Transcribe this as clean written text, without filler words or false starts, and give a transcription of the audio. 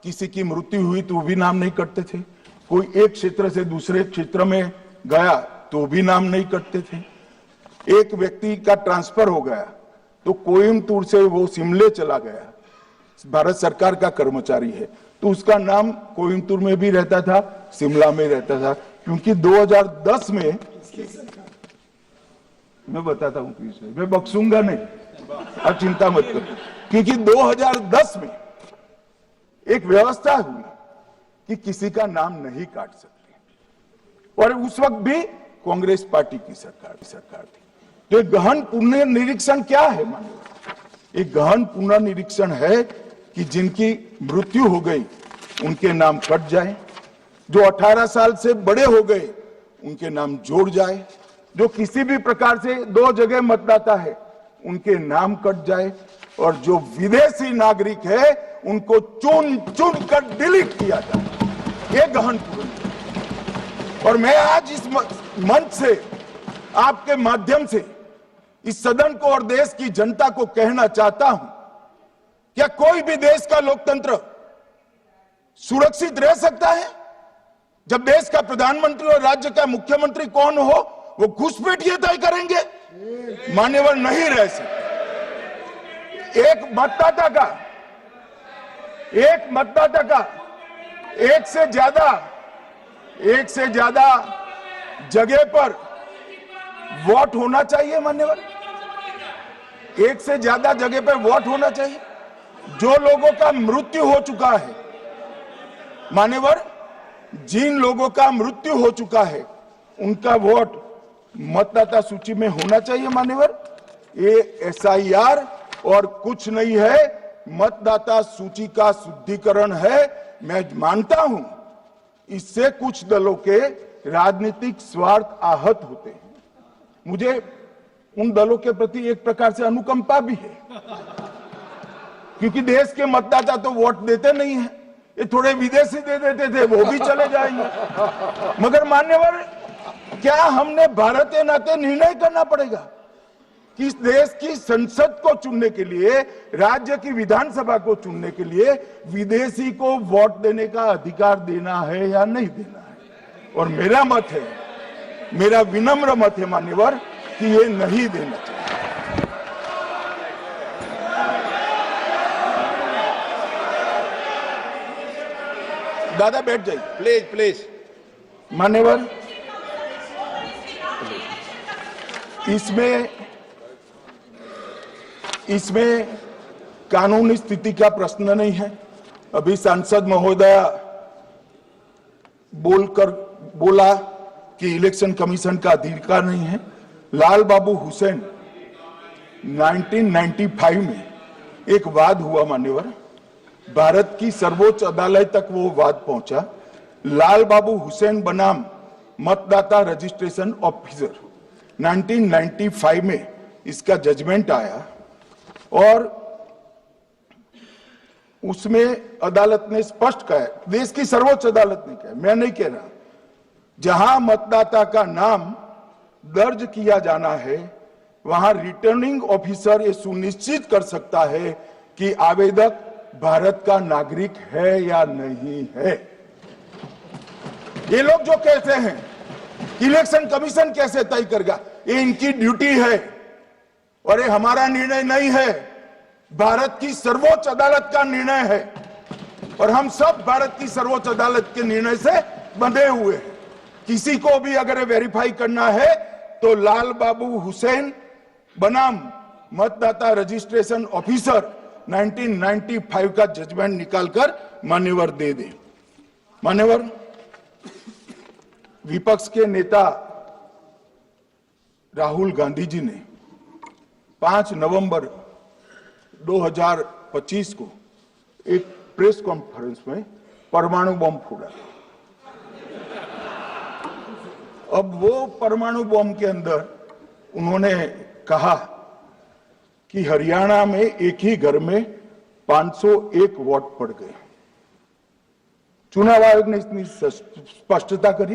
किसी की मृत्यु हुई तो भी नाम नहीं कटते थे, कोई एक क्षेत्र से दूसरे क्षेत्र में गया तो भी नाम नहीं कटते थे, एक व्यक्ति का ट्रांसफर हो गया तो कोयम्बटूर से वो शिमले चला गया, भारत सरकार का कर्मचारी है तो उसका नाम कोयम्बटूर में भी रहता था, शिमला में रहता था, क्योंकि 2010 में मैं बताता हूं पीछे, मैं बख्शूंगा नहीं, आप चिंता मत करो, क्योंकि 2010 में एक व्यवस्था हुई कि किसी का नाम नहीं काट सकते और उस वक्त भी कांग्रेस पार्टी की सरकार थी। तो एक गहन पुनर्निरीक्षण क्या है माननीय? एक गहन पुनर्निरीक्षण है कि जिनकी मृत्यु हो गई उनके नाम कट जाए, जो 18 साल से बड़े हो गए उनके नाम जोड़ जाए, जो किसी भी प्रकार से 2 जगह मतदाता है उनके नाम कट जाए, और जो विदेशी नागरिक है उनको चुन चुन कर डिलीट किया जाए। ये गहन पूर्ण। और मैं आज इस मंच से आपके माध्यम से इस सदन को और देश की जनता को कहना चाहता हूं, क्या कोई भी देश का लोकतंत्र सुरक्षित रह सकता है जब देश का प्रधानमंत्री और राज्य का मुख्यमंत्री कौन हो वो घुसपैठ ये तय करेंगे? मान्यवर नहीं रह सकते। एक मतदाता का एक से ज्यादा जगह पर वोट होना चाहिए मान्यवर, एक से ज्यादा जगह पर वोट होना चाहिए। जो लोगों का मृत्यु हो चुका है मान्यवर, जिन लोगों का मृत्यु हो चुका है उनका वोट मतदाता सूची में होना चाहिए मान्यवर। ये एसआईआर और कुछ नहीं है, मतदाता सूची का शुद्धिकरण है। मैं मानता हूं इससे कुछ दलों के राजनीतिक स्वार्थ आहत होते हैं, मुझे उन दलों के प्रति एक प्रकार से अनुकंपा भी है, क्योंकि देश के मतदाता तो वोट देते नहीं है, ये थोड़े विदेशी दे देते थे वो भी चले जाएंगे। मगर मान्यवर, क्या हमने भारत के नाते निर्णय करना पड़ेगा कि इस देश की संसद को चुनने के लिए, राज्य की विधानसभा को चुनने के लिए विदेशी को वोट देने का अधिकार देना है या नहीं देना है? और मेरा मत है, मेरा विनम्र मत है मान्यवर कि ये नहीं देना चाहिए। दादा बैठ जाइए प्लीज प्लीज। मान्यवर, इसमें कानूनी स्थिति का प्रश्न नहीं है। अभी सांसद महोदया बोला कि इलेक्शन कमीशन का अधिकार नहीं है। लाल बाबू हुसैन 1995 में एक वाद हुआ मान्यवर, भारत की सर्वोच्च अदालत तक वो वाद पहुंचा। लाल बाबू हुसैन बनाम मतदाता रजिस्ट्रेशन ऑफिसर 1995 में इसका जजमेंट आया और उसमें अदालत ने स्पष्ट कहा, देश की सर्वोच्च अदालत ने कहा, मैं नहीं कह रहा, जहां मतदाता का नाम दर्ज किया जाना है वहां रिटर्निंग ऑफिसर ये सुनिश्चित कर सकता है कि आवेदक भारत का नागरिक है या नहीं है। ये लोग जो कहते हैं इलेक्शन कमीशन कैसे तय करेगा, ये इनकी ड्यूटी है और ये हमारा निर्णय नहीं है, भारत की सर्वोच्च अदालत का निर्णय है और हम सब भारत की सर्वोच्च अदालत के निर्णय से बंधे हुए हैं। किसी को भी अगर वेरीफाई करना है तो लाल बाबू हुसैन बनाम मतदाता रजिस्ट्रेशन ऑफिसर 1995 का जजमेंट निकालकर मान्यवर दे दे। मान्यवर, विपक्ष के नेता राहुल गांधी जी ने 5 नवंबर 2025 को एक प्रेस कॉन्फ्रेंस में परमाणु बम फोड़ा। अब वो परमाणु बम के अंदर उन्होंने कहा कि हरियाणा में एक ही घर में 501 वोट पड़ गए। चुनाव आयोग ने इतनी स्पष्टता करी।